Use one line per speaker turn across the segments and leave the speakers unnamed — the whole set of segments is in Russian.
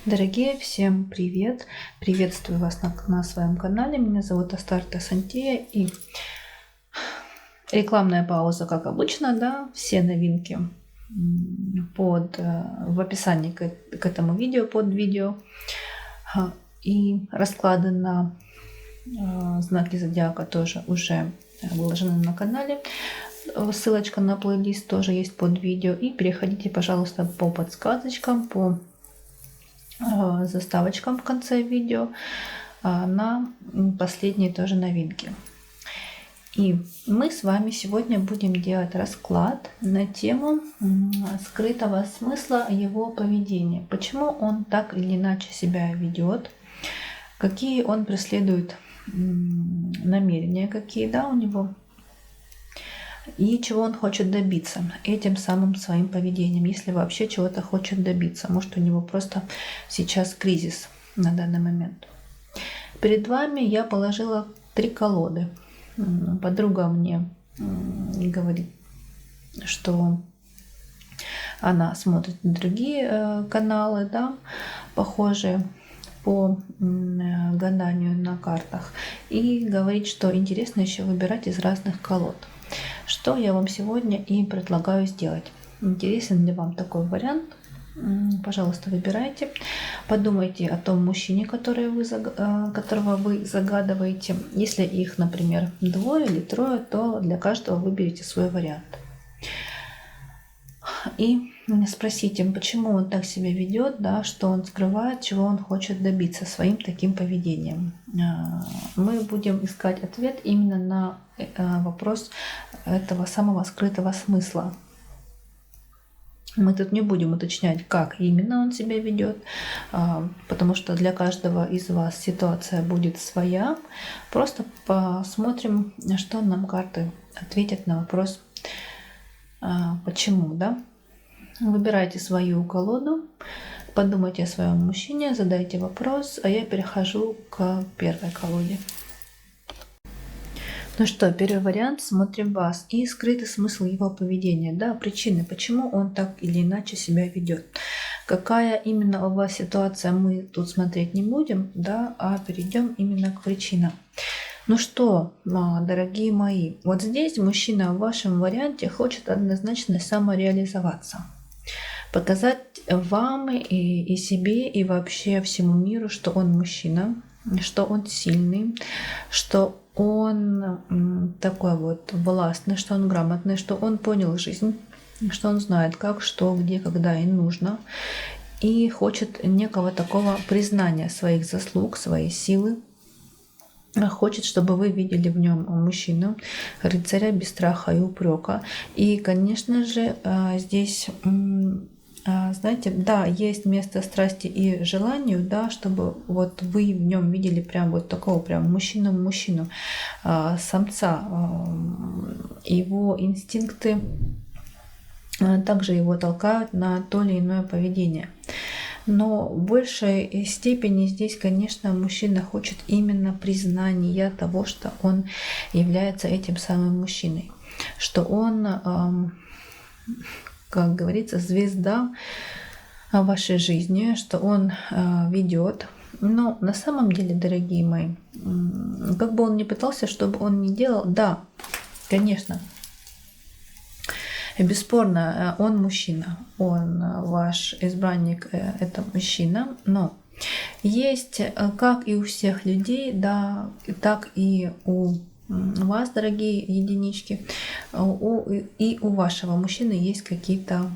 Дорогие, всем привет! Приветствую вас на своем канале. Меня зовут Астарта Сантея. И рекламная пауза, как обычно, да, все новинки в описании к этому видео, под видео. И расклады на знаки зодиака тоже уже выложены на канале. Ссылочка на плейлист тоже есть под видео. И переходите, пожалуйста, по подсказочкам, по заставочкам в конце видео на последние тоже новинки. И мы с вами сегодня будем делать расклад на тему скрытого смысла его поведения. Почему он так или иначе себя ведет, какие он преследует намерения, какие, да, у него, и чего он хочет добиться этим самым своим поведением, если вообще чего-то хочет добиться. Может, у него просто сейчас кризис на данный момент. Перед вами я положила 3 колоды. Подруга мне говорит, что она смотрит другие каналы, да, похожие по гаданию на картах, и говорит, что интересно еще выбирать из разных колод. Что я вам сегодня и предлагаю сделать. Интересен ли вам такой вариант? Пожалуйста, выбирайте. Подумайте о том мужчине, которого вы загадываете. Если их, например, 2 или 3, то для каждого выберите свой вариант. И спросите, почему он так себя ведет, да, что он скрывает, чего он хочет добиться своим таким поведением. Мы будем искать ответ именно на вопрос этого самого скрытого смысла. Мы тут не будем уточнять, как именно он себя ведет, потому что для каждого из вас ситуация будет своя. Просто посмотрим, что нам карты ответят на вопрос, почему, да. Выбирайте свою колоду, подумайте о своем мужчине, задайте вопрос, а я перехожу к первой колоде. Ну что, первый вариант, смотрим вас. И скрытый смысл его поведения, да, причины, почему он так или иначе себя ведет. Какая именно у вас ситуация, мы тут смотреть не будем, да, а перейдем именно к причинам. Ну что, дорогие мои, вот здесь мужчина в вашем варианте хочет однозначно самореализоваться. Показать вам и себе, и вообще всему миру, что он мужчина, что он сильный, что он такой вот властный, что он грамотный, что он понял жизнь, что он знает как, что, где, когда и нужно. И хочет некого такого признания своих заслуг, своей силы. Хочет, чтобы вы видели в нем мужчину, рыцаря без страха и упрека. И, конечно же, здесь, знаете, да, есть место страсти и желанию, да, чтобы вот вы в нем видели прям вот такого прям мужчину, самца. Его инстинкты также его толкают на то или иное поведение. Но в большей степени здесь, конечно, мужчина хочет именно признания того, что он является этим самым мужчиной, что он, как говорится, звезда вашей жизни, что он ведет. Но на самом деле, дорогие мои, как бы он ни пытался, чтобы он ни делал, да, конечно, бесспорно, он мужчина, он ваш избранник, это мужчина, но есть, как и у всех людей, да, так и у вас, дорогие единички, и у вашего мужчины есть какие-то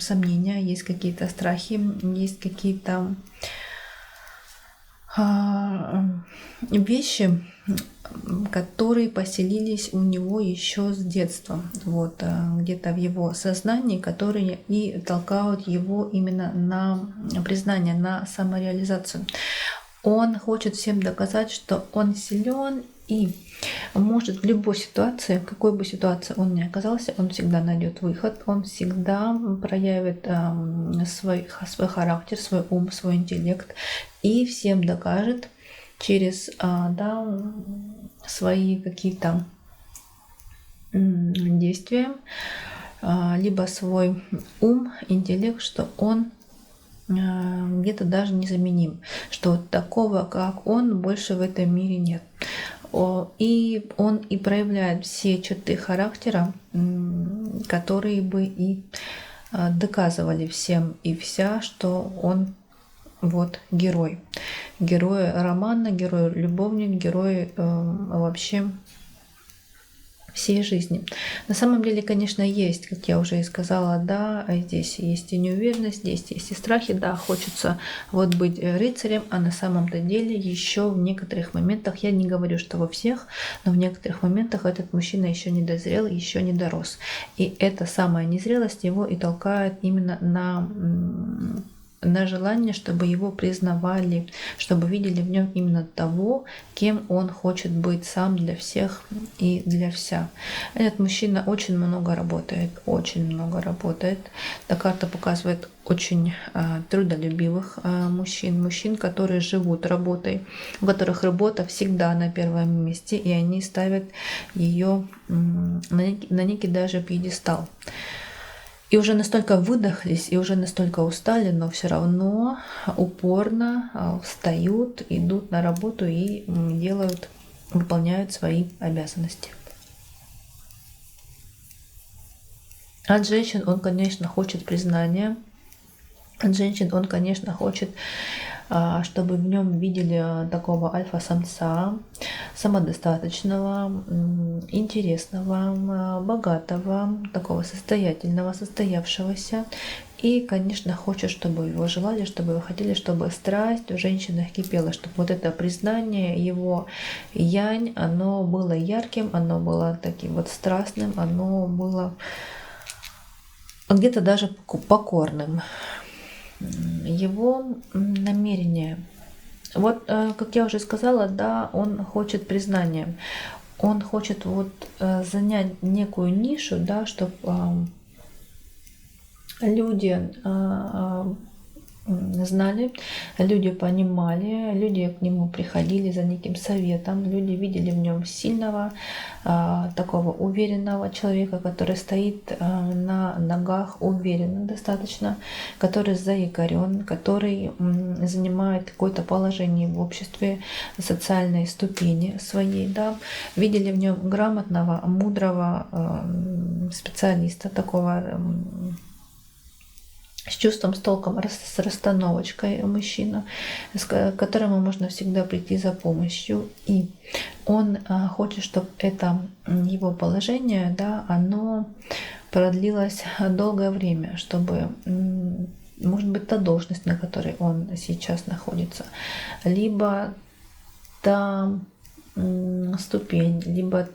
сомнения, есть какие-то страхи, есть какие-то вещи, которые поселились у него еще с детства, вот где-то в его сознании, которые и толкают его именно на признание, на самореализацию. Он хочет всем доказать, что он силен и может в любой ситуации, в какой бы ситуации он ни оказался, он всегда найдет выход, он всегда проявит свой характер, свой ум, свой интеллект и всем докажет через свои какие-то действия, либо свой ум, интеллект, что он где-то даже незаменим, что вот такого, как он, больше в этом мире нет. И он и проявляет все черты характера, которые бы и доказывали всем и вся, что он вот герой. Герой романа, герой любовник, герой вообще всей жизни. На самом деле, конечно, есть, как я уже и сказала, да, здесь есть и неуверенность, здесь есть и страхи, да, хочется вот быть рыцарем, а на самом-то деле еще в некоторых моментах, я не говорю, что во всех, но в некоторых моментах этот мужчина еще не дозрел, еще не дорос. И эта самая незрелость его и толкает именно на желание, чтобы его признавали, чтобы видели в нем именно того, кем он хочет быть сам для всех и для вся. Этот мужчина очень много работает, очень много работает. Эта карта показывает очень трудолюбивых мужчин, которые живут работой, у которых работа всегда на первом месте, и они ставят ее на некий даже пьедестал. И уже настолько выдохлись, и уже настолько устали, но все равно упорно встают, идут на работу и выполняют свои обязанности. От женщин он, конечно, хочет признания. От женщин он, конечно, хочет, чтобы в нем видели такого альфа-самца, самодостаточного, интересного, богатого, такого состоятельного, состоявшегося. И, конечно, хочет, чтобы его желали, чтобы его хотели, чтобы страсть в женщинах кипела, чтобы вот это признание, его янь, оно было ярким, оно было таким вот страстным, оно было где-то даже покорным. Его намерение. Вот, как я уже сказала, да, он хочет признания. Он хочет вот занять некую нишу, да, чтобы люди знали, люди понимали, люди к нему приходили за неким советом, люди видели в нем сильного, такого уверенного человека, который стоит на ногах уверенно достаточно, который заикарен, который занимает какое-то положение в обществе, социальной ступени своей, да, видели в нем грамотного, мудрого специалиста, такого с чувством, с толком, с расстановочкой мужчина, к которому можно всегда прийти за помощью. И он хочет, чтобы это его положение, да, оно продлилось долгое время, чтобы, может быть, та должность, на которой он сейчас находится, либо та ступень, либо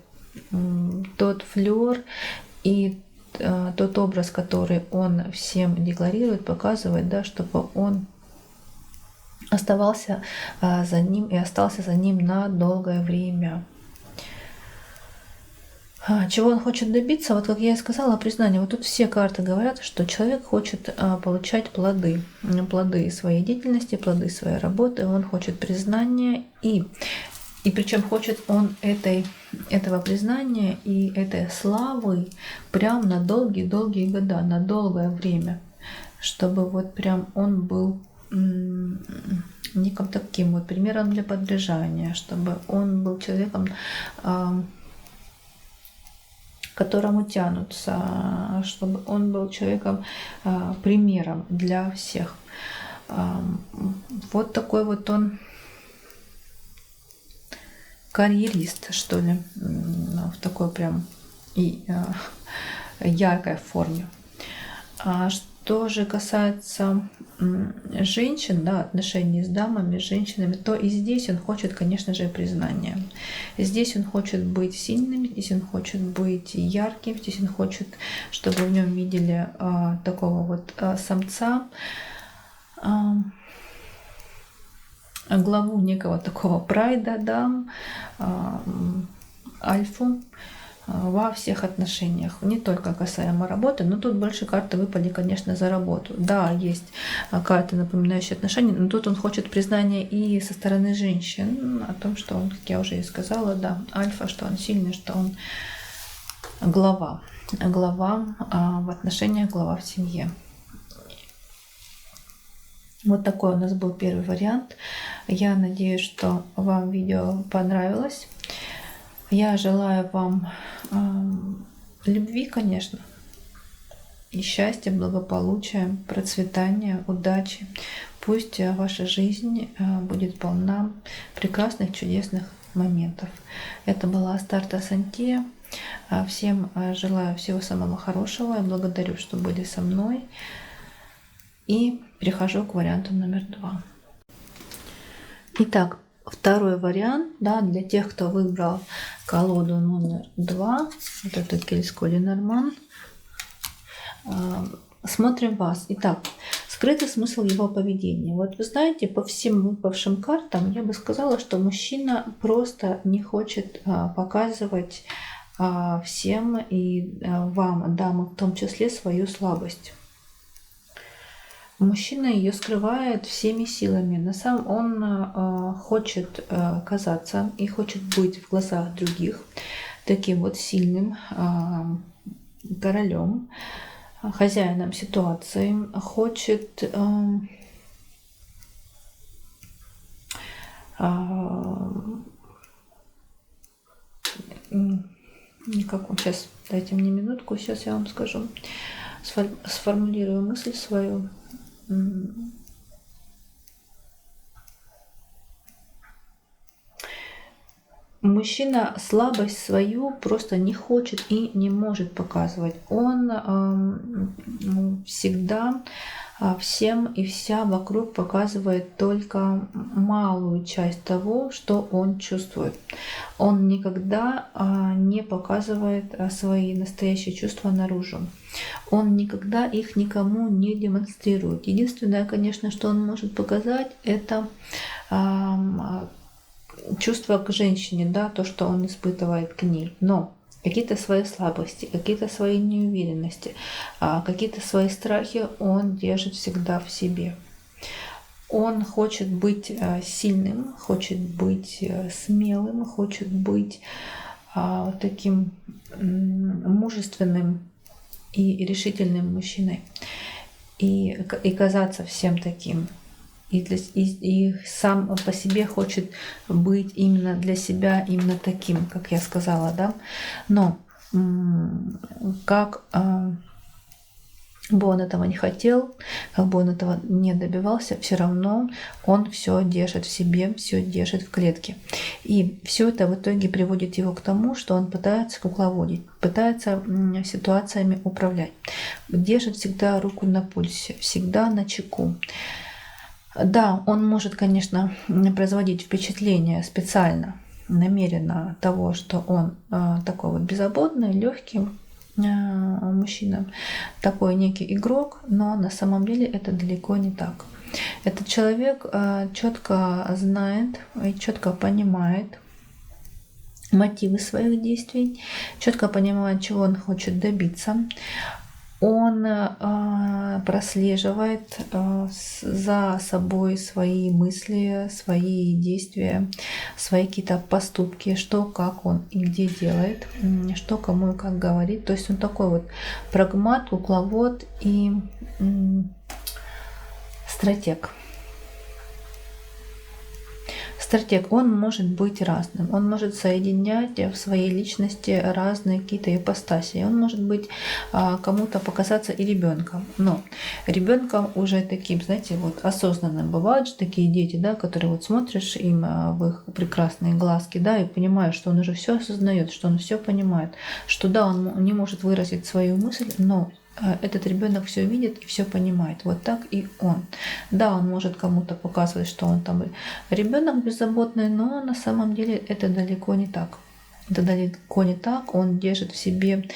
тот флёр и тот образ, который он всем декларирует, показывает, да, чтобы он оставался за ним и остался за ним на долгое время. Чего он хочет добиться? Вот как я и сказала, признание. Вот тут все карты говорят, что человек хочет получать плоды своей деятельности, плоды своей работы. Он хочет признания и причем хочет он этого признания и этой славы прям на долгие-долгие года, на долгое время, чтобы вот прям он был неким таким вот примером для подражания, чтобы он был человеком, к которому тянутся, чтобы он был человеком, примером для всех. Вот такой вот он карьерист, что ли, в такой прям и яркой форме. Что же касается женщин, да, отношений с дамами, с женщинами, то и здесь он хочет, конечно же, признания. Здесь он хочет быть сильным, здесь он хочет быть ярким, здесь он хочет, чтобы в нем видели такого вот самца, главу некого такого прайда, да, альфу во всех отношениях, не только касаемо работы, но тут больше карты выпали, конечно, за работу. Да, есть карты, напоминающие отношения, но тут он хочет признания и со стороны женщин о том, что он, как я уже и сказала, да, альфа, что он сильный, что он глава в отношениях, глава в семье. Вот такой у нас был первый вариант. Я надеюсь, что вам видео понравилось. Я желаю вам любви, конечно, и счастья, благополучия, процветания, удачи. Пусть ваша жизнь будет полна прекрасных, чудесных моментов. Это была Астарта Сантия. Всем желаю всего самого хорошего. Я благодарю, что были со мной. И перехожу к варианту номер 2. Итак, второй вариант, да, для тех, кто выбрал колоду номер 2, вот это Кельско Ленорман. Смотрим вас. Итак, скрытый смысл его поведения. Вот вы знаете, по всем выпавшим картам я бы сказала, что мужчина просто не хочет показывать всем и вам, дамам в том числе, свою слабость. Мужчина ее скрывает всеми силами. На самом он хочет казаться и хочет быть в глазах других таким вот сильным королем, хозяином ситуации, хочет никакого. Сейчас дайте мне минутку, сейчас я вам скажу, сформулирую мысль свою. Мужчина слабость свою просто не хочет и не может показывать. Он всегда всем и вся вокруг показывает только малую часть того, что он чувствует. Он никогда не показывает свои настоящие чувства наружу. Он никогда их никому не демонстрирует. Единственное, конечно, что он может показать, это чувство к женщине, да, то, что он испытывает к ней. Но какие-то свои слабости, какие-то свои неуверенности, какие-то свои страхи он держит всегда в себе. Он хочет быть сильным, хочет быть смелым, хочет быть таким мужественным и решительным мужчиной. И казаться всем таким. И сам по себе хочет быть именно для себя, именно таким, как я сказала, да. Но как бы он этого не хотел, как бы он этого не добивался, все равно он все держит в себе, все держит в клетке. И все это в итоге приводит его к тому, что он пытается кукловодить, пытается ситуациями управлять, держит всегда руку на пульсе, всегда на чеку. Да, он может, конечно, производить впечатление специально, намеренно того, что он такой вот беззаботный, легкий мужчина, такой некий игрок, но на самом деле это далеко не так. Этот человек четко знает и четко понимает мотивы своих действий, четко понимает, чего он хочет добиться. Он прослеживает за собой свои мысли, свои действия, свои какие-то поступки, что, как он и где делает, что кому и как говорит. То есть он такой вот прагмат, кукловод и стратег. Стратег, он может быть разным, он может соединять в своей личности разные какие-то ипостаси, он может быть кому-то показаться и ребенком, но ребенком уже таким, знаете, вот осознанным. Бывают же такие дети, да, которые вот смотришь им в их прекрасные глазки, да, и понимаешь, что он уже все осознает, что он все понимает, что да, он не может выразить свою мысль, но этот ребенок все видит и все понимает. Вот так и он. Да, он может кому-то показывать, что он там ребенок беззаботный, но на самом деле это далеко не так. Это далеко не так. Он держит в себе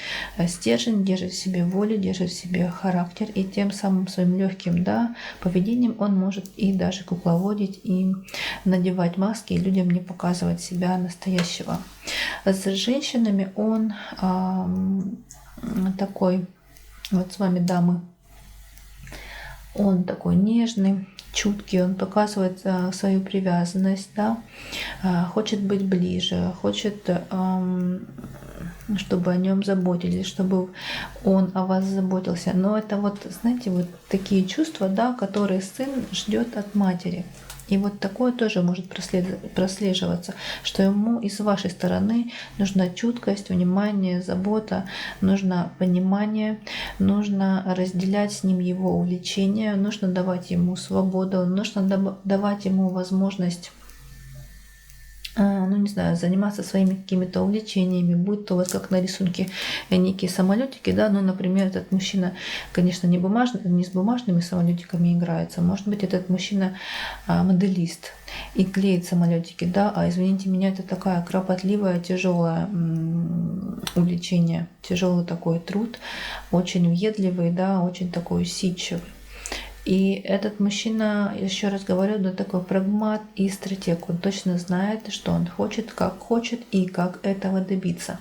стержень, держит в себе волю, держит в себе характер, и тем самым своим легким, да, поведением он может и даже кукловодить, и надевать маски, и людям не показывать себя настоящего. С женщинами он такой. Вот с вами, дамы, он такой нежный, чуткий, он показывает свою привязанность, да, хочет быть ближе, хочет чтобы о нем заботились, чтобы он о вас заботился. Но это вот, знаете, вот такие чувства, да, которые сын ждет от матери. И вот такое тоже может прослеживаться, что ему и с вашей стороны нужна чуткость, внимание, забота, нужно понимание, нужно разделять с ним его увлечения, нужно давать ему свободу, нужно давать ему возможность, ну не знаю, заниматься своими какими-то увлечениями, будь то вот как на рисунке некие самолетики, да, ну, например, этот мужчина, конечно, не с бумажными самолетиками играется, может быть, этот мужчина моделист и клеит самолетики, да, а извините меня, это такая кропотливая, тяжелое увлечение, тяжелый такой труд, очень въедливый, да, очень такой усидчивый. И этот мужчина, еще раз говорю, он такой прагмат и стратег. Он точно знает, что он хочет и как этого добиться.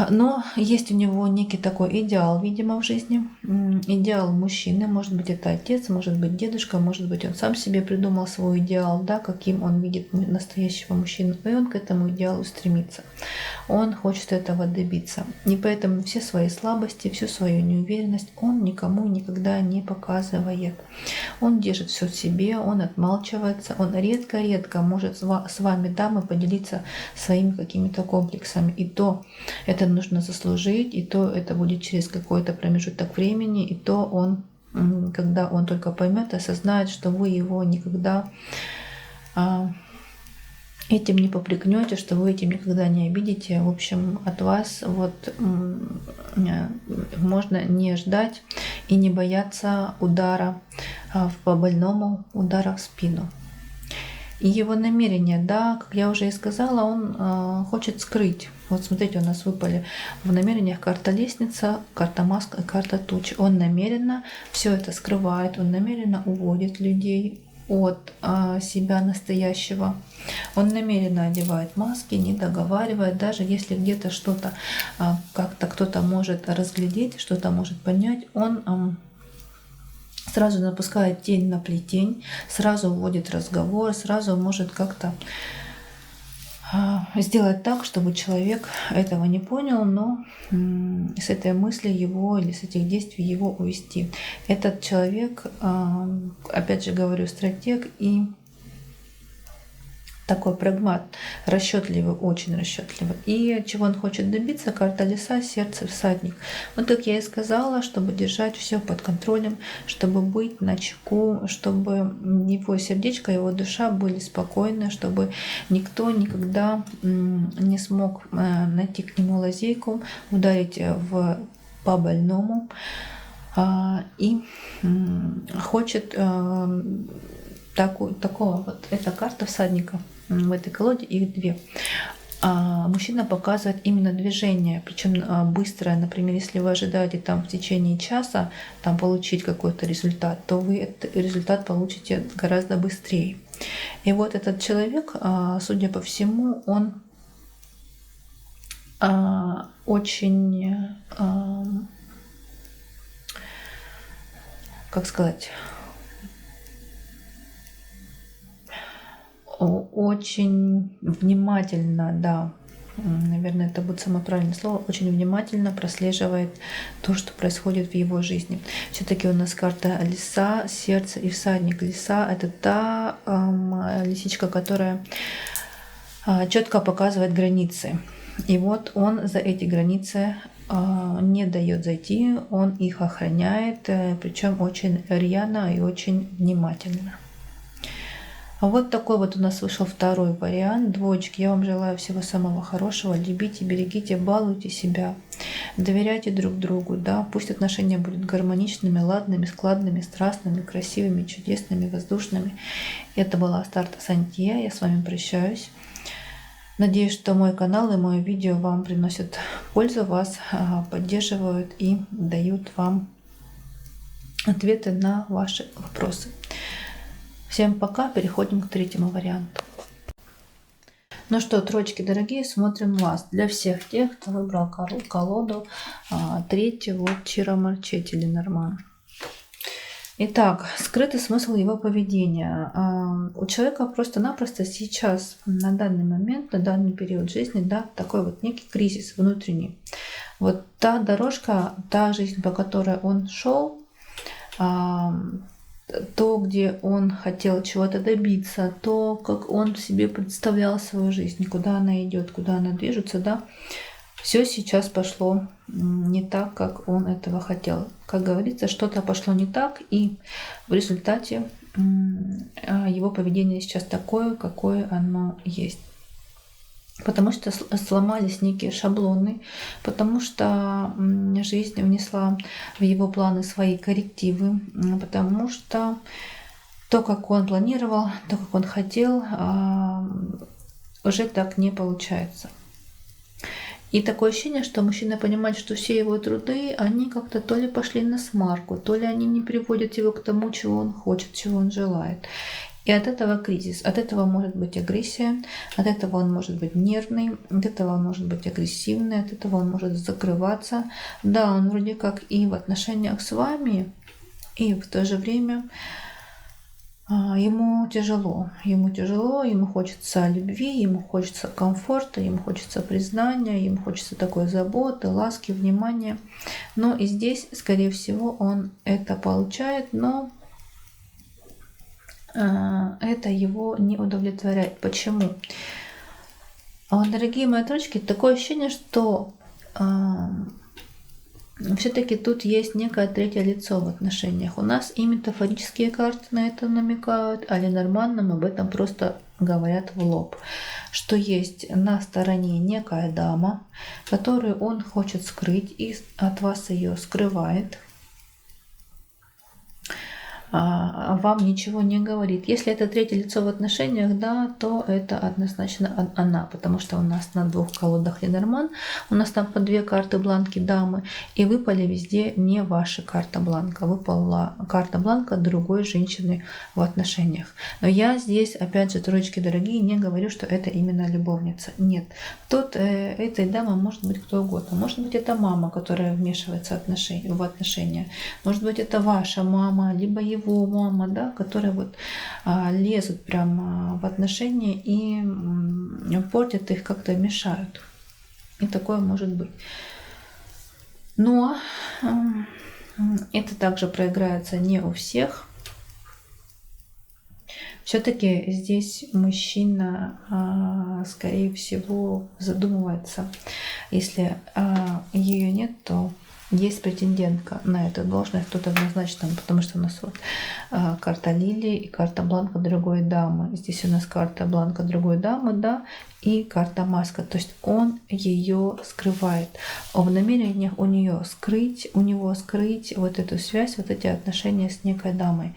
Но есть у него некий такой идеал, видимо, в жизни. Идеал мужчины. Может быть, это отец, может быть, дедушка, может быть, он сам себе придумал свой идеал, да, каким он видит настоящего мужчину. И он к этому идеалу стремится. Он хочет этого добиться. И поэтому все свои слабости, всю свою неуверенность он никому никогда не показывает. Он держит все в себе, он отмалчивается, он редко-редко может с вами, дамы, поделиться своими какими-то комплексами. И то это нужно заслужить, и то это будет через какой-то промежуток времени, и то он, когда он только поймет, осознает, что вы его никогда этим не попрекнете, что вы этим никогда не обидите. В общем, от вас вот можно не ждать и не бояться удара по больному, удара в спину. И его намерение, да, как я уже и сказала, он хочет скрыть. Вот смотрите, у нас выпали в намерениях карта лестница, карта маска и карта туч. Он намеренно все это скрывает, он намеренно уводит людей от себя настоящего. Он намеренно одевает маски, не договаривает, даже если где-то что-то как-то кто-то может разглядеть, что-то может понять, он сразу напускает тень на плетень, сразу уводит разговор, сразу может как-то сделать так, чтобы человек этого не понял, но с этой мысли его или с этих действий его увести. Этот человек, опять же говорю, стратег и такой прагмат, расчетливый, очень расчетливый. И чего он хочет добиться? Карта лиса, сердце, всадник. Вот как я и сказала, чтобы держать все под контролем, чтобы быть начеку, чтобы его сердечко, его душа были спокойны, чтобы никто никогда не смог найти к нему лазейку, ударить по больному. И хочет такого вот, эта карта всадника. В этой колоде их две. Мужчина показывает именно движение, причем быстрое. Например, если вы ожидаете там в течение часа там получить какой-то результат, то вы этот результат получите гораздо быстрее. И вот этот человек, судя по всему, он очень, как сказать, очень внимательно, да, наверное, это будет самое правильное слово, очень внимательно прослеживает то, что происходит в его жизни. Все-таки у нас карта лиса, сердце и всадник. Лиса — это та лисичка, которая четко показывает границы. И вот он за эти границы не дает зайти, он их охраняет, причем очень рьяно и очень внимательно. Вот такой вот у нас вышел второй вариант. Двоечки, я вам желаю всего самого хорошего. Любите, берегите, балуйте себя. Доверяйте друг другу. Да? Пусть отношения будут гармоничными, ладными, складными, страстными, красивыми, чудесными, воздушными. Это была Астарта Сантья. Я с вами прощаюсь. Надеюсь, что мой канал и мое видео вам приносят пользу, вас поддерживают и дают вам ответы на ваши вопросы. Всем пока, переходим к третьему варианту. Ну что, троечки дорогие, смотрим вас. Для всех тех, кто выбрал колоду третью от Чиро Марчетти Ленорман. Итак, скрытый смысл его поведения. У человека просто-напросто сейчас, на данный момент, на данный период жизни, да, такой вот некий кризис внутренний. Вот та дорожка, та жизнь, по которой он шел, то, где он хотел чего-то добиться, то, как он себе представлял свою жизнь, куда она идет, куда она движется, да, все сейчас пошло не так, как он этого хотел. Как говорится, что-то пошло не так, и в результате его поведение сейчас такое, какое оно есть. Потому что сломались некие шаблоны, потому что жизнь внесла в его планы свои коррективы, потому что то, как он планировал, то, как он хотел, уже так не получается. И такое ощущение, что мужчина понимает, что все его труды, они как-то то ли пошли на смарку, то ли они не приводят его к тому, чего он хочет, чего он желает. И от этого кризис, от этого может быть агрессия, от этого он может быть нервный, от этого он может быть агрессивный, от этого он может закрываться. Да, он вроде как и в отношениях с вами, и в то же время ему тяжело, ему хочется любви, ему хочется комфорта, ему хочется признания, ему хочется такой заботы, ласки, внимания. Но и здесь, скорее всего, он это получает, но это его не удовлетворяет. Почему? Дорогие мои точки, такое ощущение, что все-таки тут есть некое третье лицо в отношениях. У нас и метафорические карты на это намекают, а Ленорман об этом просто говорят в лоб, что есть на стороне некая дама, которую он хочет скрыть и от вас ее скрывает, вам ничего не говорит. Если это третье лицо в отношениях, да, то это однозначно она, потому что у нас на двух колодах Ленорман, у нас там по 2 карты бланки дамы, и выпали везде не ваша карта бланка, выпала карта бланка другой женщины в отношениях. Но я здесь, опять же, троечки дорогие, не говорю, что это именно любовница. Нет, тут этой дамой может быть кто угодно. Может быть, это мама, которая вмешивается в отношения. Может быть, это ваша мама, либо его мама, да, которые вот лезут прямо в отношения и портят их, как-то мешают. И такое может быть. Но это также проиграется не у всех. Все-таки здесь мужчина, скорее всего, задумывается. Если ее нет, то есть претендентка на эту должность, тут однозначно, потому что у нас вот карта лилии и карта бланка другой дамы. Здесь у нас карта бланка другой дамы, да, и карта маска. То есть он ее скрывает. В намерениях у него скрыть вот эту связь, вот эти отношения с некой дамой.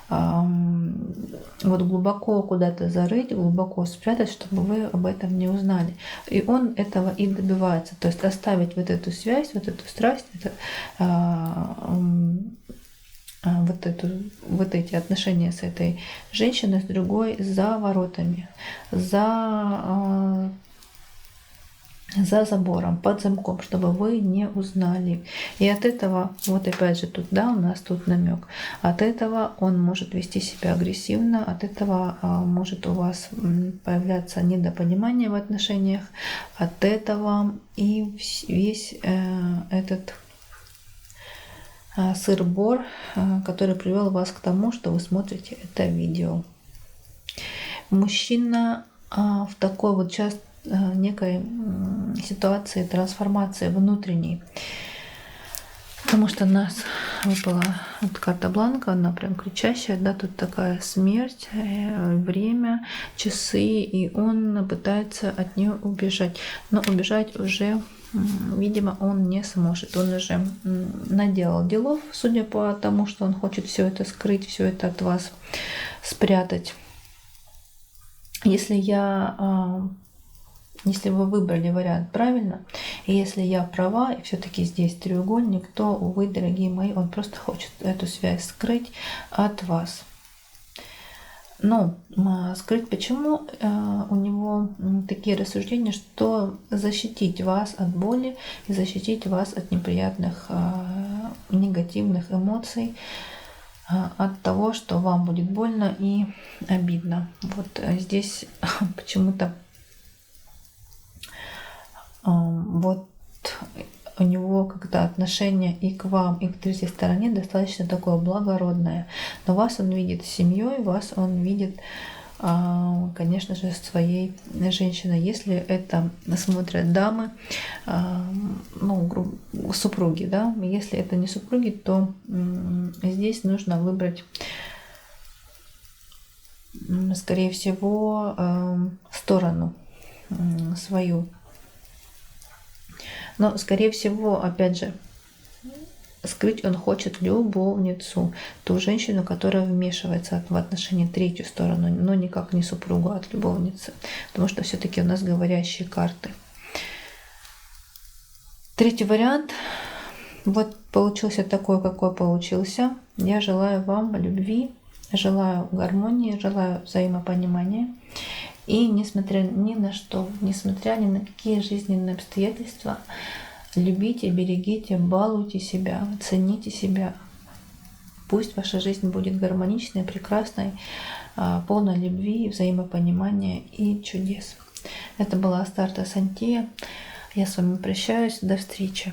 Вот глубоко куда-то зарыть, глубоко спрятать, чтобы вы об этом не узнали. И он этого и добивается. То есть оставить вот эту связь, вот эту страсть, вот эти отношения с этой женщиной, с другой, за воротами, за забором, под замком, чтобы вы не узнали. И от этого, вот опять же тут, да, у нас тут намек, от этого он может вести себя агрессивно, от этого может у вас появляться недопонимание в отношениях, от этого и весь этот сыр-бор, который привел вас к тому, что вы смотрите это видео. Мужчина в такой вот сейчас некой ситуации трансформации внутренней, потому что у нас выпала вот карта бланка, она прям кричащая, да, тут такая смерть, время, часы, и он пытается от нее убежать, но убежать уже, видимо, он не сможет. Он уже наделал делов, судя по тому, что он хочет все это скрыть, все это от вас спрятать. Если вы выбрали вариант правильно, и если я права, и все-таки здесь треугольник, то, увы, дорогие мои, он просто хочет эту связь скрыть от вас. Но скрыть почему? У него такие рассуждения, что защитить вас от боли и защитить вас от неприятных, негативных эмоций, от того, что вам будет больно и обидно. Вот здесь почему-то вот у него как-то отношение и к вам, и к третьей стороне достаточно такое благородное. Но вас он видит семьей, вас он видит, конечно же, своей женщиной. Если это смотрят дамы, ну, супруги, да, если это не супруги, то здесь нужно выбрать, скорее всего, сторону свою. Но, скорее всего, опять же, скрыть он хочет любовницу, ту женщину, которая вмешивается в отношения третью сторону, но никак не супругу от любовницы, потому что все-таки у нас говорящие карты. Третий вариант. Вот получился такой, какой получился. Я желаю вам любви, желаю гармонии, желаю взаимопонимания. И несмотря ни на что, несмотря ни на какие жизненные обстоятельства, любите, берегите, балуйте себя, цените себя. Пусть ваша жизнь будет гармоничной, прекрасной, полной любви, взаимопонимания и чудес. Это была Астарта Сантия. Я с вами прощаюсь. До встречи.